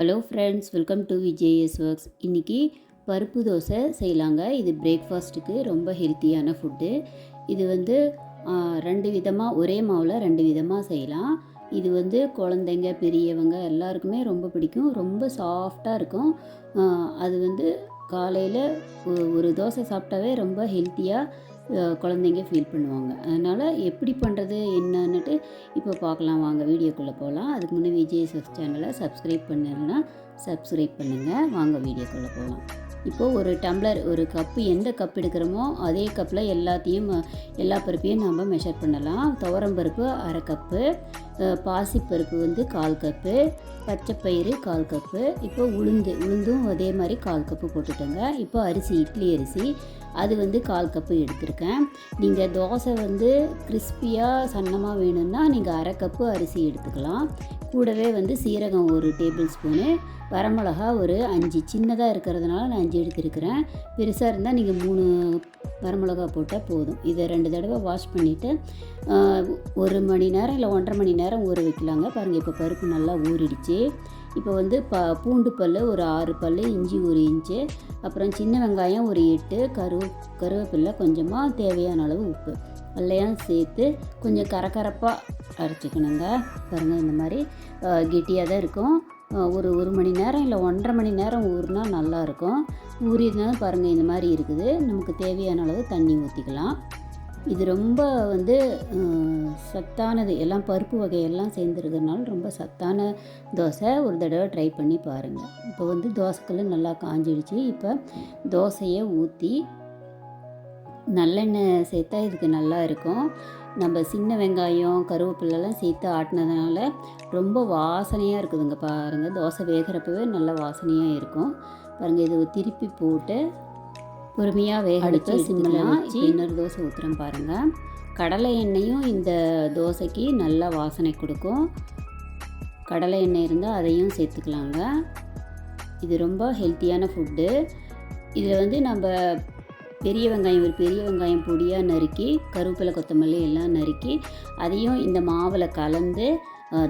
Hello friends, welcome to VJS works. இன்றைக்கி பருப்பு தோசை செய்யலாங்க. இது பிரேக்ஃபாஸ்ட்டுக்கு ரொம்ப ஹெல்த்தியான ஃபுட்டு. இது வந்து ரெண்டு விதமாக, ஒரே மாவில் ரெண்டு விதமாக செய்யலாம். இது வந்து குழந்தைங்க, பெரியவங்க எல்லாருக்குமே ரொம்ப பிடிக்கும். ரொம்ப சாஃப்டாக இருக்கும். அது வந்து காலையில் ஒரு தோசை சாப்பிட்டாவே ரொம்ப ஹெல்த்தியாக குழந்தைங்க ஃபீல் பண்ணுவாங்க. அதனால் எப்படி பண்ணுறது என்னன்னுட்டு இப்போ பார்க்கலாம். வாங்க வீடியோக்குள்ளே போகலாம். அதுக்கு முன்னே விஜேஎஸ் சேனலை சப்ஸ்கிரைப் பண்ணலைன்னா சப்ஸ்கிரைப் பண்ணுங்கள். வாங்க வீடியோக்குள்ளே போகலாம். இப்போது ஒரு டம்ளர், ஒரு கப்பு, எந்த கப் எடுக்கிறோமோ அதே கப்பில் எல்லா பருப்பையும் நம்ம மெஷர் பண்ணலாம். துவரம்பருப்பு அரை கப்பு, பாசிப்பருப்பு வந்து 1/4 கப்பு, பச்சைப்பயிறு 1/4 கப்பு. இப்போ உளுந்தும் அதே மாதிரி 1/4 கப்பு போட்டுட்டோங்க. இப்போ அரிசி, இட்லி அரிசி, அது வந்து 1/4 கப்பு எடுத்திருக்கேன். நீங்கள் தோசை வந்து கிறிஸ்பியாக சன்னமாக வேணும்னா நீங்கள் அரை கப்பு அரிசி எடுத்துக்கலாம். கூடவே வந்து சீரகம் 1 டேபிள் ஸ்பூனு, வரமிளகா ஒரு 5, சின்னதாக இருக்கிறதுனால நான் 5 எடுத்துருக்கிறேன். பெருசாக இருந்தால் நீங்கள் 3 வரமிளகா போட்டால் போதும். இதை 2 தடவை வாஷ் பண்ணிவிட்டு 1 மணி நேரம் இல்லை 1.5 மணி நேரம் ஊற வைக்கலாங்க. பாருங்கள், இப்போ பருப்பு நல்லா ஊறிடுச்சு. இப்போ வந்து பூண்டு பல் ஒரு 6 பல், இஞ்சி 1 இன்ச்சு, அப்புறம் சின்ன வெங்காயம் ஒரு 8, கருவேப்பில்லை கொஞ்சமாக, தேவையான அளவு உப்பு எல்லாம் சேர்த்து கொஞ்சம் கரகரப்பாக அரைச்சிக்கணுங்க. பாருங்கள், இந்த மாதிரி கெட்டியாக தான் இருக்கும். ஒரு மணி நேரம் இல்லை 1.5 மணி நேரம் ஊறினா நல்லாயிருக்கும். ஊறினாலும் பாருங்கள் இந்த மாதிரி இருக்குது. நமக்கு தேவையான அளவு தண்ணி ஊற்றிக்கலாம். இது ரொம்ப வந்து சத்தானது. எல்லாம் பருப்பு வகையெல்லாம் சேர்ந்துருக்கிறதுனால ரொம்ப சத்தான தோசை. ஒரு தடவை ட்ரை பண்ணி பாருங்கள். இப்போ வந்து தோசைக்கல் நல்லா காஞ்சிடுச்சு. இப்போ தோசையை ஊற்றி நல்லெண்ணெய் சேர்த்தா இதுக்கு நல்லா இருக்கும். நம்ம சின்ன வெங்காயம், கருவேப்பிலெல்லாம் சேர்த்து ஆட்டினதுனால ரொம்ப வாசனையாக இருக்குதுங்க. பாருங்கள், தோசை வேகிறப்பவே நல்ல வாசனையாக இருக்கும். பாருங்கள், இது திருப்பி போட்டு பொறுமையாக வேக வச்சு சிம்மில் வச்சு இன்னொரு தோசை ஊற்றுறேன். பாருங்கள், கடலை எண்ணெயும் இந்த தோசைக்கு நல்ல வாசனை கொடுக்கும். கடலை எண்ணெய் இருந்தால் அதையும் சேர்த்துக்கலாங்க. இது ரொம்ப ஹெல்த்தியான ஃபுட்டு. இதில் வந்து நம்ம பெரிய வெங்காயம் பொடியாக நறுக்கி, கருவேப்பிலை, கொத்தமல்லி எல்லாம் நறுக்கி அதையும் இந்த மாவில் கலந்து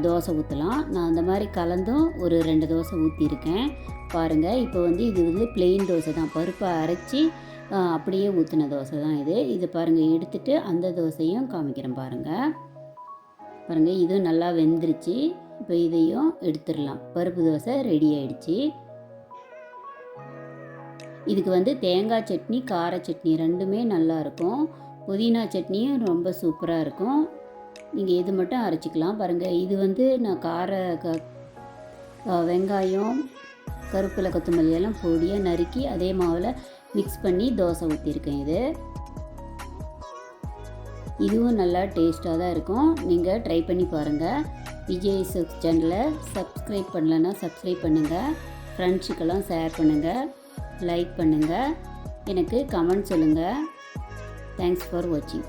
தோசை ஊற்றலாம். நான் அந்த மாதிரி கலந்தும் ஒரு 2 தோசை ஊற்றிருக்கேன். பாருங்கள், இப்போ வந்து இது வந்து பிளெயின் தோசை தான். பருப்பை அரைச்சி அப்படியே ஊற்றின தோசை தான் இது. இது பாருங்கள், எடுத்துகிட்டு அந்த தோசையும் காமிக்கிறேன். பாருங்கள், இதுவும் நல்லா வெந்துருச்சு. இப்போ இதையும் எடுத்துடலாம். பருப்பு தோசை ரெடி ஆகிடுச்சு. இதுக்கு வந்து தேங்காய் சட்னி, கார சட்னி ரெண்டுமே நல்லாயிருக்கும். புதினா சட்னியும் ரொம்ப சூப்பராக இருக்கும். நீங்கள் இது மட்டும் அரைச்சிக்கலாம். பாருங்கள், இது வந்து நான் வெங்காயம், கருவேப்பிலை, கொத்தமல்லி எல்லாம் பொடியாக நறுக்கி அதே மாவில் மிக்ஸ் பண்ணி தோசை ஊற்றிருக்கேன். இதுவும் நல்லா டேஸ்ட்டாக தான் இருக்கும். நீங்கள் ட்ரை பண்ணி பாருங்கள். விஜேஎஸ் சேனலை சப்ஸ்கிரைப் பண்ணலைன்னா சப்ஸ்கிரைப் பண்ணுங்கள். ஃப்ரெண்ட்ஸுக்கெல்லாம் ஷேர் பண்ணுங்கள், லைக் பண்ணுங்கள், எனக்கு கமெண்ட் சொல்லுங்கள். தேங்க்ஸ் ஃபார் வாட்சிங்.